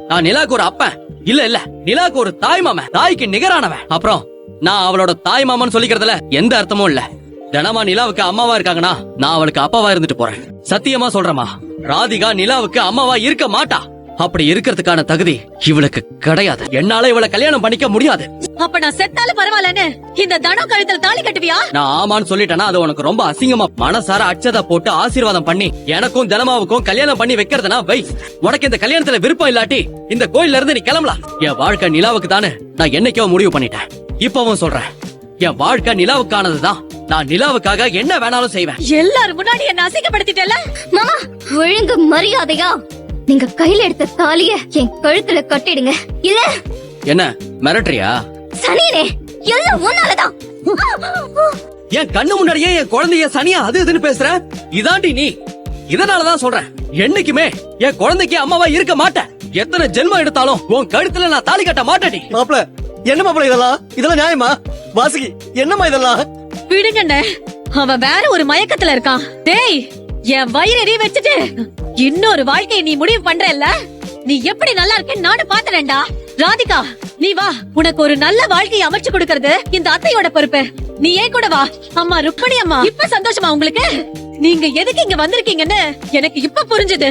நான் நிலாக்கு ஒரு அப்பன் இல்ல நிலாக்கு ஒரு தாய் மாமன், தாய்க்கு நிகரானவன். அப்புறம் நான் அவளோட தாய் மாமன் சொல்லிக்கிறதுல எந்த அர்த்தமும் இல்ல. தினமா நிலாவுக்கு அம்மாவா இருக்காங்கன்னா நான் அவளுக்கு அப்பாவா இருந்துட்டு போறேன். சத்தியமா சொல்றேமா, ராதிகா நிலாவுக்கு அம்மாவா இருக்க மாட்டா. அப்படி இருக்கிறதுக்கான தகுதி இவளுக்கு கிடையாது. என்னால இவளை கல்யாணம் பண்ணிக்க முடியாது. அப்ப நான் செத்தாலும் பரவாயில்லன்னு இந்த தனம் கழுத்துல தாலி கட்டுவியா? நான் ஆமான்னு சொல்லிட்டேன்னா அது உனக்கு ரொம்ப அசிங்கமா. மனசார அச்சதை போட்டு ஆசீர்வாதம் பண்ணி எனக்கும் தினமாவுக்கும் கல்யாணம் பண்ணி வைக்கிறதுனா வை. உனக்கு இந்த கல்யாணத்துல விருப்பம் இல்லாட்டி இந்த கோயில்ல இருந்து நீ கிளம்பலாம். என் வாழ்க்கை நிலாவுக்கு தானே நான் என்னைக்கோ முடிவு பண்ணிட்டேன். இப்பவும் சொல்றேன், என் வாழ்க்கை நிலாவுக்கானதுதான். நான் நிலாவுக்காக என்ன வேணாலும் செய்வேன். எல்லாரும் முன்னாடி என்ன அசிங்கப்படுத்திட்டல. மாமா, ஒழுங்கு மரியாதையா நீங்க கையில எடுத்த தாலிய என் கழுத்துல கட்டிடுங்க. இல்ல என்ன மிரட்டுறியா? சனியனே, எல்லாம் உன்னாலதான். என் கண்ணு முன்னாடியே என் குழந்தைய சனியா அது இதுன்னு பேசுற. இதாண்டி நீ. இதனாலதான் சொல்றேன், என்னைக்குமே என் குழந்தைக்கு அம்மாவா இருக்க மாட்டேன். எத்தனை ஜென்மம் எடுத்தாலும் உன் கழுத்துல நான் தாலி கட்ட மாட்டேடி. மாப்பிள, என்ன மாப்பிள இதெல்லாம் நியாயமா? வாசுகி, என்னமா இதெல்லாம்? விடுங்கண்ணே, அவன் வேற ஒரு மயக்கத்துல இருக்கான். டேய், என் வயிறு வச்சுட்டு இன்னொரு வாழ்க்கையை நீ முடிவு பண்றல்ல? நீ எப்படி நல்லா இருக்கேன்னு நானும் பாத்துறேன்டா. ராதிகா, நீ வா. உனக்கு ஒரு நல்ல வாழ்க்கையை அமைச்சு கொடுக்கறது இந்த அத்தையோட பொறுப்பு. நீ ஏன் கூட வா. அம்மா ருக்மணி அம்மா, இப்ப சந்தோஷமா உங்களுக்கு? நீங்க எதுக்கு இங்க வந்திருக்கீங்கன்னு எனக்கு இப்ப புரிஞ்சுது.